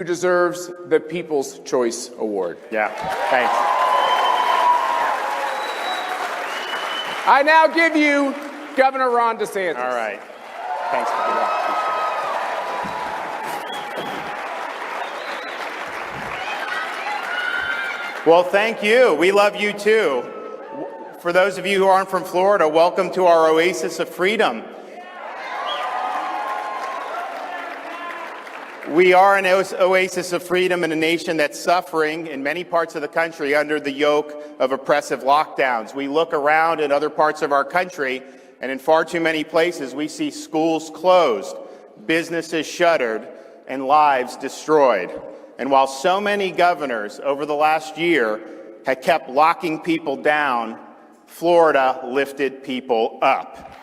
who deserves the People's Choice Award. Yeah, thanks. I now give you Governor Ron DeSantis. All right. Thanks, buddy. Well, thank you. We love you too. For those of you who aren't from Florida, welcome to our oasis of freedom. We are an oasis of freedom in a nation that's suffering in many parts of the country under the yoke of oppressive lockdowns. We look around in other parts of our country, and in far too many places, we see schools closed, businesses shuttered, and lives destroyed. And while so many governors over the last year had kept locking people down, Florida lifted people up.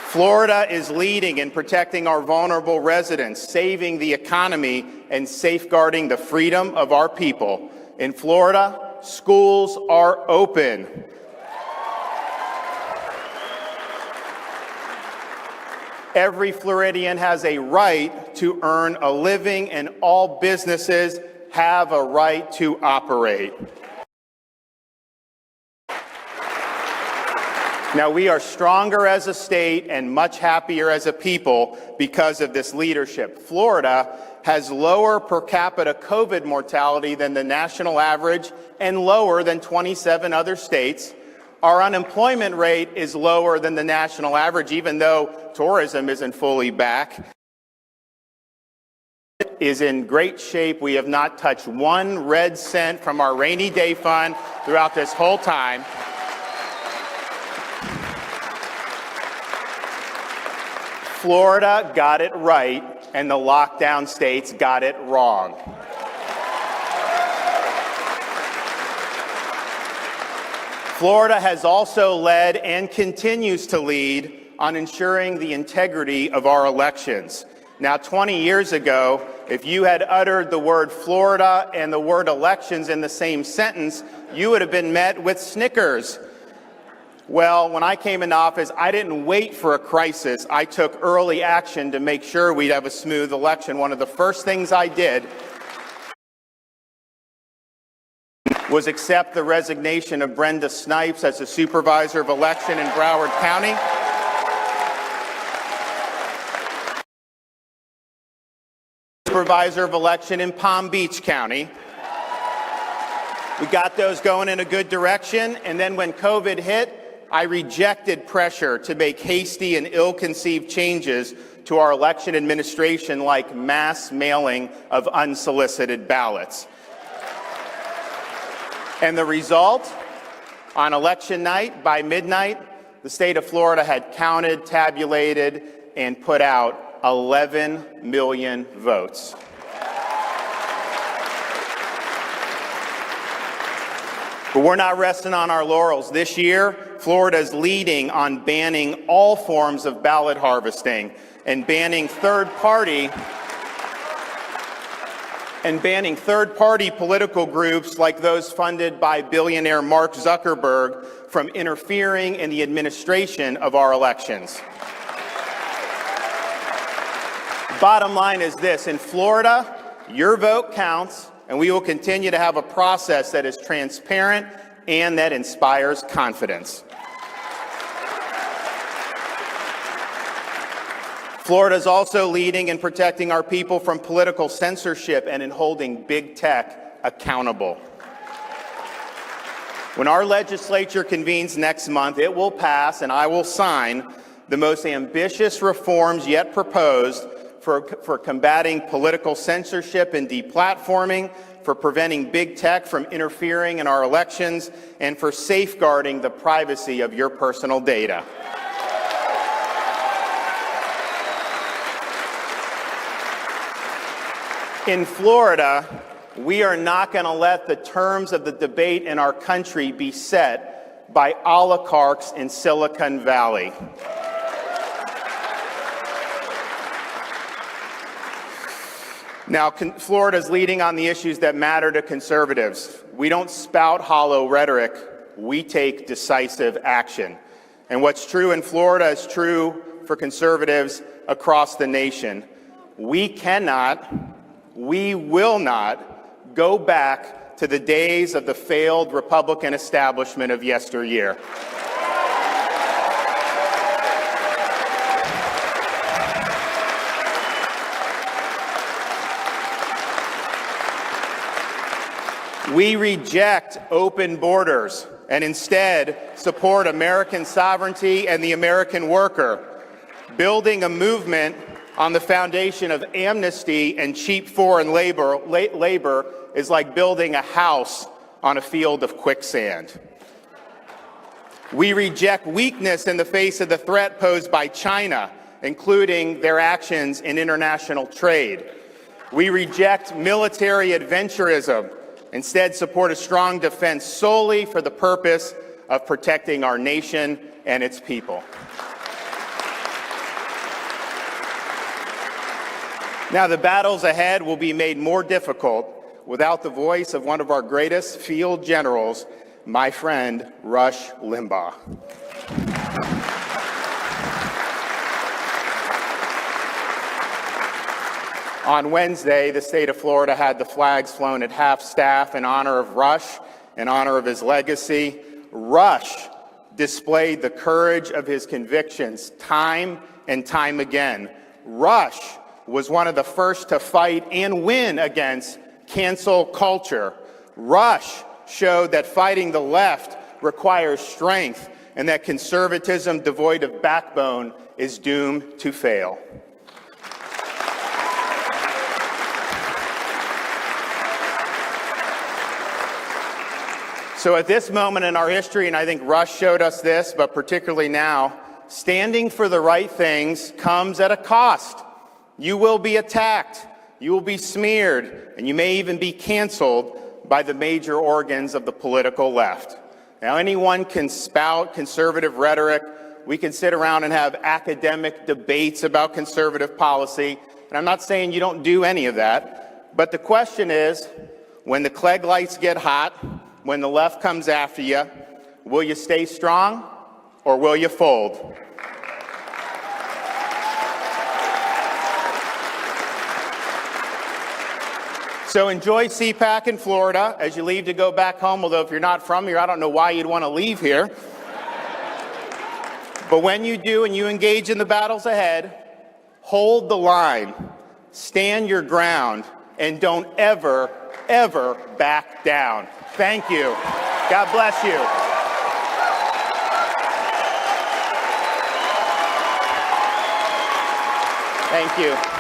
Florida is leading in protecting our vulnerable residents, saving the economy, and safeguarding the freedom of our people. In Florida, schools are open. Every Floridian has a right to earn a living, and all businesses have a right to operate. Now, we are stronger as a state and much happier as a people because of this leadership. Florida has lower per capita COVID mortality than the national average and lower than 27 other states. Our unemployment rate is lower than the national average, even though tourism isn't fully back. It is in great shape. We have not touched one red cent from our rainy day fund throughout this whole time. Florida got it right, and the lockdown states got it wrong. Florida has also led and continues to lead on ensuring the integrity of our elections. Now, 20 years ago, if you had uttered the word Florida and the word elections in the same sentence, you would have been met with snickers. Well, when I came into office, I didn't wait for a crisis. I took early action to make sure we'd have a smooth election. One of the first things I did was accept the resignation of Brenda Snipes as the supervisor of election in Broward County. Supervisor of election in Palm Beach County. We got those going in a good direction, and then when COVID hit, I rejected pressure to make hasty and ill-conceived changes to our election administration, like mass mailing of unsolicited ballots. And the result, on election night, by midnight, the state of Florida had counted, tabulated, and put out 11 million votes. But we're not resting on our laurels. This year, Florida is leading on banning all forms of ballot harvesting and banning third-party political groups like those funded by billionaire Mark Zuckerberg from interfering in the administration of our elections. Bottom line is this: in Florida, your vote counts, and we will continue to have a process that is transparent and that inspires confidence. Florida is also leading in protecting our people from political censorship and in holding big tech accountable. When our legislature convenes next month, it will pass, and I will sign, the most ambitious reforms yet proposed for combating political censorship and deplatforming, for preventing big tech from interfering in our elections, and for safeguarding the privacy of your personal data. In Florida, we are not going to let the terms of the debate in our country be set by oligarchs in Silicon Valley. Now, Florida is leading on the issues that matter to conservatives. We don't spout hollow rhetoric. We take decisive action. And what's true in Florida is true for conservatives across the nation. We cannot, we will not go back to the days of the failed Republican establishment of yesteryear. We reject open borders and instead support American sovereignty and the American worker. Building a movement on the foundation of amnesty and cheap foreign labor is like building a house on a field of quicksand. We reject weakness in the face of the threat posed by China, including their actions in international trade. We reject military adventurism, instead support a strong defense solely for the purpose of protecting our nation and its people. Now, the battles ahead will be made more difficult without the voice of one of our greatest field generals, my friend Rush Limbaugh. On Wednesday, the state of Florida had the flags flown at half-staff in honor of Rush, in honor of his legacy. Rush displayed the courage of his convictions time and time again. Rush was one of the first to fight and win against cancel culture. Rush showed that fighting the left requires strength and that conservatism devoid of backbone is doomed to fail. So at this moment in our history, and I think Rush showed us this, but particularly now, standing for the right things comes at a cost. You will be attacked, you will be smeared, and you may even be canceled by the major organs of the political left. Now, anyone can spout conservative rhetoric. We can sit around and have academic debates about conservative policy, and I'm not saying you don't do any of that, but the question is, when the Clegg lights get hot, when the left comes after you, will you stay strong or will you fold? So enjoy CPAC in Florida as you leave to go back home, although if you're not from here, I don't know why you'd want to leave here. But when you do and you engage in the battles ahead, hold the line, stand your ground, and don't ever, ever back down. Thank you. God bless you. Thank you.